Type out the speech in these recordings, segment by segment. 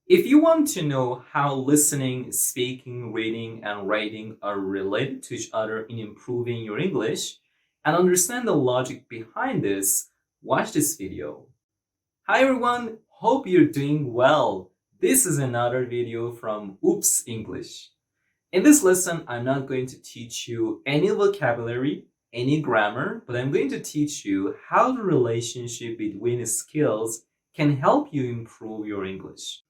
If you want to know how listening, speaking, reading, and writing are related to each other in improving your English and understand the logic behind this, watch this video. Hi everyone, hope you're doing well. This is another video from Oops English. In this lesson, I'm not going to teach you any vocabulary, any grammar, but I'm going to teach you how the relationship between skills can help you improve your English.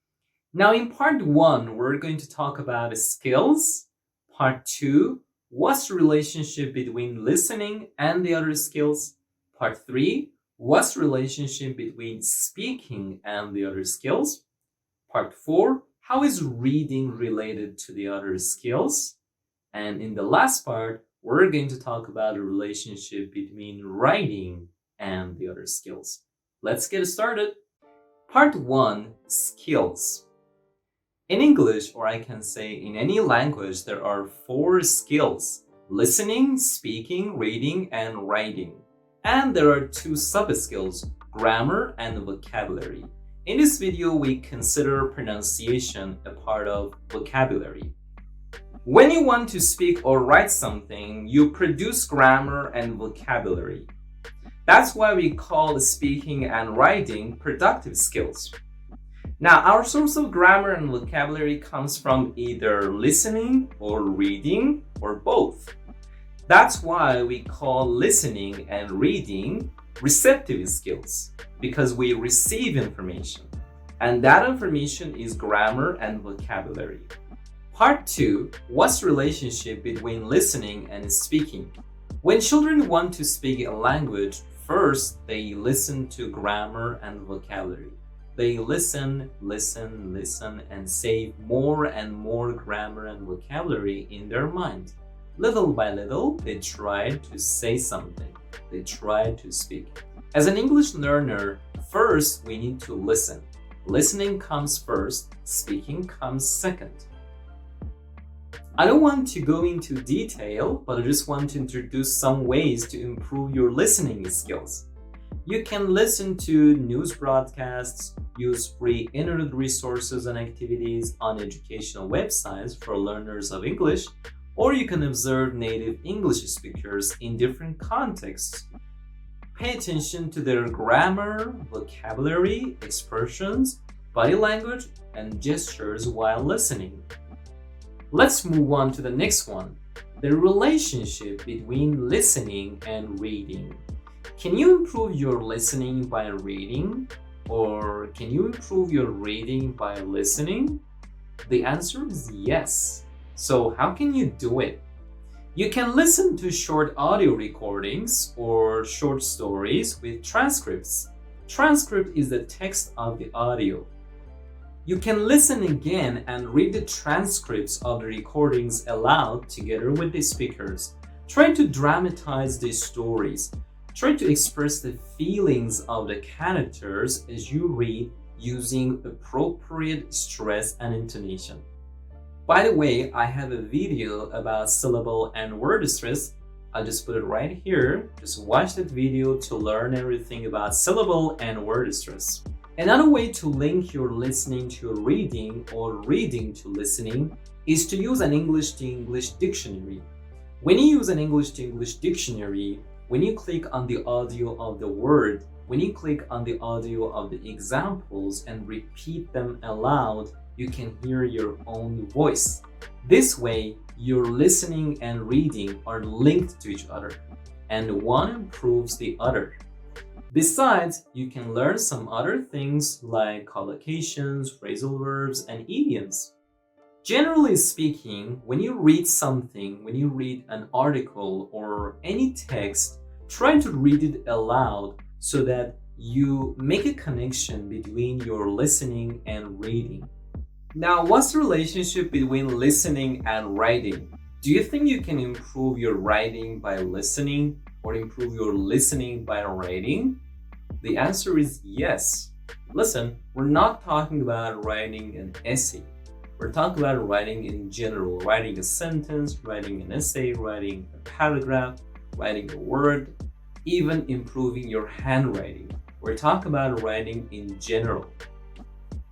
Now, in part 1, we're going to talk about skills. Part 2, what's the relationship between listening and the other skills? Part 3, what's the relationship between speaking and the other skills? Part 4, how is reading related to the other skills? And in the last part, we're going to talk about the relationship between writing and the other skills. Let's get started. Part 1, skills. In English, or I can say in any language, there are 4 skills: listening, speaking, reading, and writing. And there are 2 sub-skills, grammar and vocabulary. In this video, we consider pronunciation a part of vocabulary. When you want to speak or write something, you produce grammar and vocabulary. That's why we call speaking and writing productive skills. Now, our source of grammar and vocabulary comes from either listening or reading or both. That's why we call listening and reading receptive skills, because we receive information, and that information is grammar and vocabulary. Part 2, what's the relationship between listening and speaking? When children want to speak a language, first they listen to grammar and vocabulary. They listen, and say more and more grammar and vocabulary in their mind. Little by little, they try to say something. They try to speak. As an English learner, first we need to listen. Listening comes first, speaking comes second. I don't want to go into detail, but I just want to introduce some ways to improve your listening skills. You can listen to news broadcasts, use free internet resources and activities on educational websites for learners of English, or you can observe native English speakers in different contexts. Pay attention to their grammar, vocabulary, expressions, body language, and gestures while listening. Let's move on to the next one, the relationship between listening and reading. Can you improve your listening by reading? Or can you improve your reading by listening? The answer is yes. So how can you do it? You can listen to short audio recordings or short stories with transcripts. Transcript is the text of the audio. You can listen again and read the transcripts of the recordings aloud together with the speakers. Try to dramatize these stories. Try to express the feelings of the characters as you read using appropriate stress and intonation. By the way, I have a video about syllable and word stress. I'll just put it right here. Just watch that video to learn everything about syllable and word stress. Another way to link your listening to your reading or reading to listening is to use an English-to-English dictionary. When you use an English-to-English dictionary, when you click on the audio of the word, when you click on the audio of the examples and repeat them aloud, you can hear your own voice. This way, your listening and reading are linked to each other, and one improves the other. Besides, you can learn some other things like collocations, phrasal verbs, and idioms. Generally speaking, when you read something, when you read an article or any text, try to read it aloud so that you make a connection between your listening and reading. Now, what's the relationship between listening and writing? Do you think you can improve your writing by listening or improve your listening by writing? The answer is yes. Listen, we're not talking about writing an essay. We're talking about writing in general, writing a sentence, writing an essay, writing a paragraph, writing a word, even improving your handwriting. We're talking about writing in general.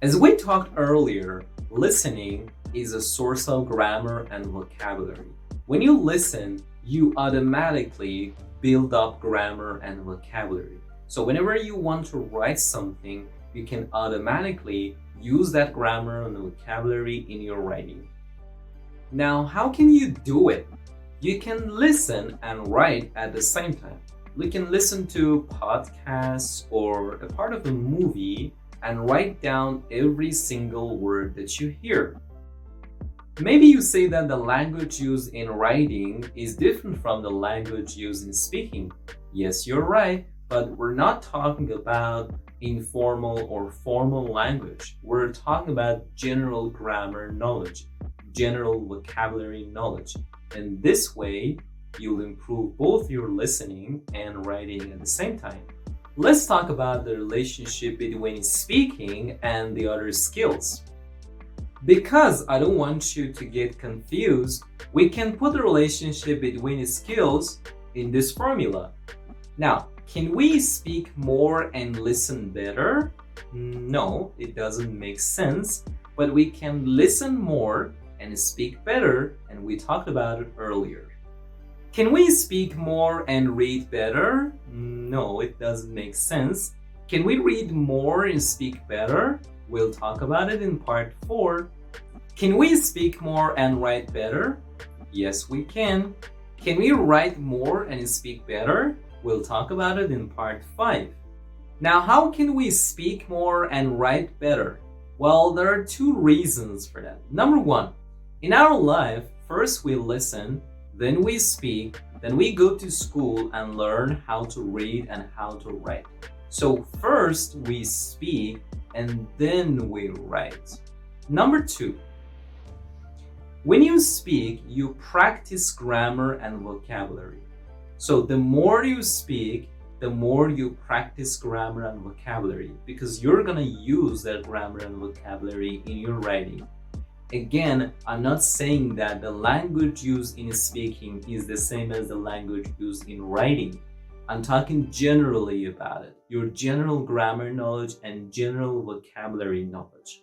As we talked earlier, listening is a source of grammar and vocabulary. When you listen, you automatically build up grammar and vocabulary. So whenever you want to write something, you can automatically use that grammar and vocabulary in your writing. Now, how can you do it? You can listen and write at the same time. You can listen to podcasts or a part of a movie and write down every single word that you hear. Maybe you say that the language used in writing is different from the language used in speaking. Yes, you're right, but we're not talking about informal or formal language. We're talking about general grammar knowledge, general vocabulary knowledge. And this way, you'll improve both your listening and writing at the same time. Let's talk about the relationship between speaking and the other skills. Because I don't want you to get confused, we can put the relationship between skills in this formula. Now, can we speak more and listen better? No, it doesn't make sense, but we can listen more and speak better, and we talked about it earlier. Can we speak more and read better? No, it doesn't make sense. Can we read more and speak better? We'll talk about it in part 4. Can we speak more and write better? Yes, we can. Can we write more and speak better? We'll talk about it in part 5. Now, how can we speak more and write better? Well, there are 2 reasons for that. Number 1, in our life, first we listen, then we speak, then we go to school and learn how to read and how to write. So first we speak and then we write. Number 2, when you speak, you practice grammar and vocabulary. So the more you speak, the more you practice grammar and vocabulary, because you're going to use that grammar and vocabulary in your writing. Again, I'm not saying that the language used in speaking is the same as the language used in writing. I'm talking generally about it, your general grammar knowledge and general vocabulary knowledge.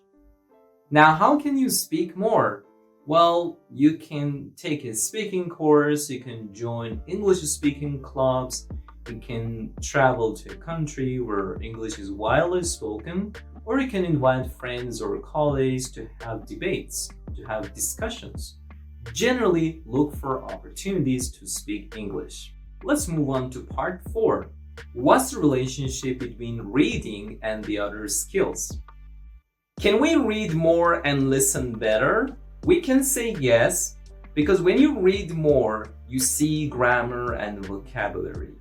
Now, how can you speak more? Well, you can take a speaking course, you can join English speaking clubs, you can travel to a country where English is widely spoken, or you can invite friends or colleagues to have debates, to have discussions. Generally, look for opportunities to speak English. Let's move on to part 4. What's the relationship between reading and the other skills? Can we read more and listen better? We can say yes, because when you read more, you see grammar and vocabulary.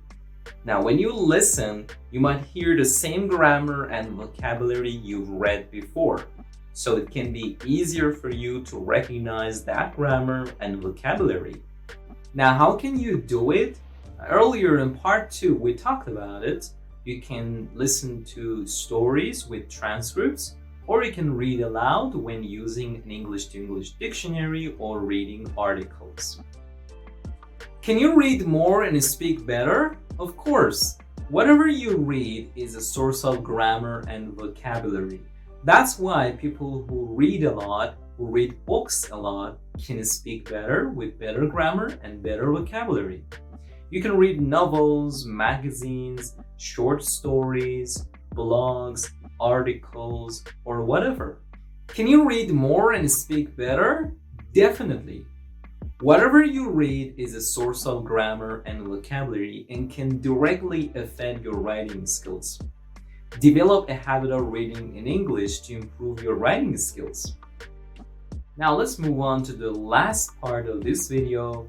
Now, when you listen, you might hear the same grammar and vocabulary you've read before. So it can be easier for you to recognize that grammar and vocabulary. Now, how can you do it? Earlier in part 2, we talked about it. You can listen to stories with transcripts, or you can read aloud when using an English-to-English dictionary or reading articles. Can you read more and speak better? Of course. Whatever you read is a source of grammar and vocabulary. That's why people who read a lot, who read books a lot, can speak better with better grammar and better vocabulary. You can read novels, magazines, short stories, blogs, articles, or whatever. Can you read more and speak better? Definitely. Whatever you read is a source of grammar and vocabulary and can directly affect your writing skills. Develop a habit of reading in English to improve your writing skills. Now let's move on to the last part of this video,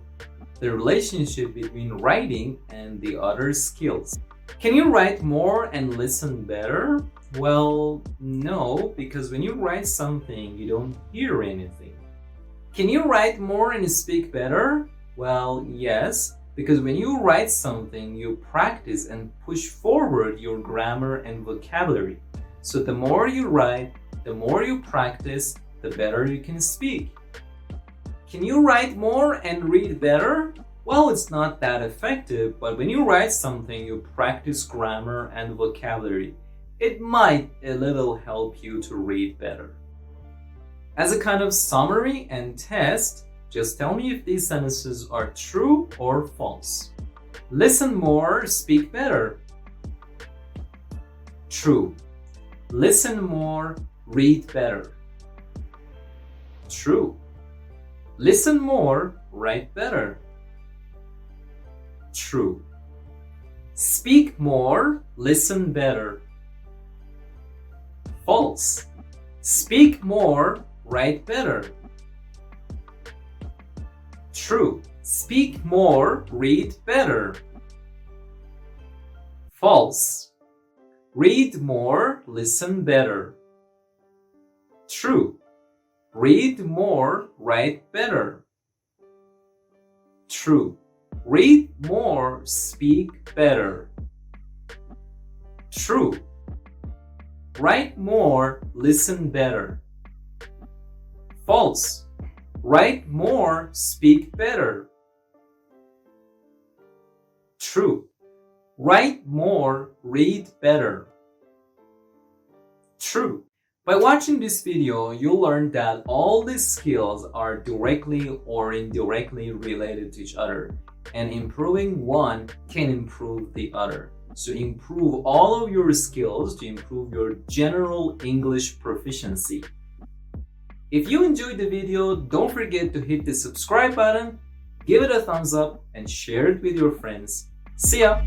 the relationship between writing and the other skills. Can you write more and listen better? Well, no, because when you write something, you don't hear anything. Can you write more and speak better? Well, yes, because when you write something, you practice and push forward your grammar and vocabulary. So the more you write, the more you practice, the better you can speak. Can you write more and read better? Well, it's not that effective, but when you write something, you practice grammar and vocabulary. it might a little help you to read better. As a kind of summary and test, just tell me if these sentences are true or false. Listen more, speak better. True. Listen more, read better. True. Listen more, write better. True. Speak more, listen better. False. Speak more, write better. True. Speak more, read better. False. Read more, listen better. True. Read more, write better. True. Read more, speak better. True. Write more, listen better. False. Write more, speak better. True. Write more, read better. True. By watching this video, you'll learn that all these skills are directly or indirectly related to each other, and improving one can improve the other. So improve all of your skills to improve your general English proficiency. If you enjoyed the video, don't forget to hit the subscribe button, give it a thumbs up, and share it with your friends. See ya!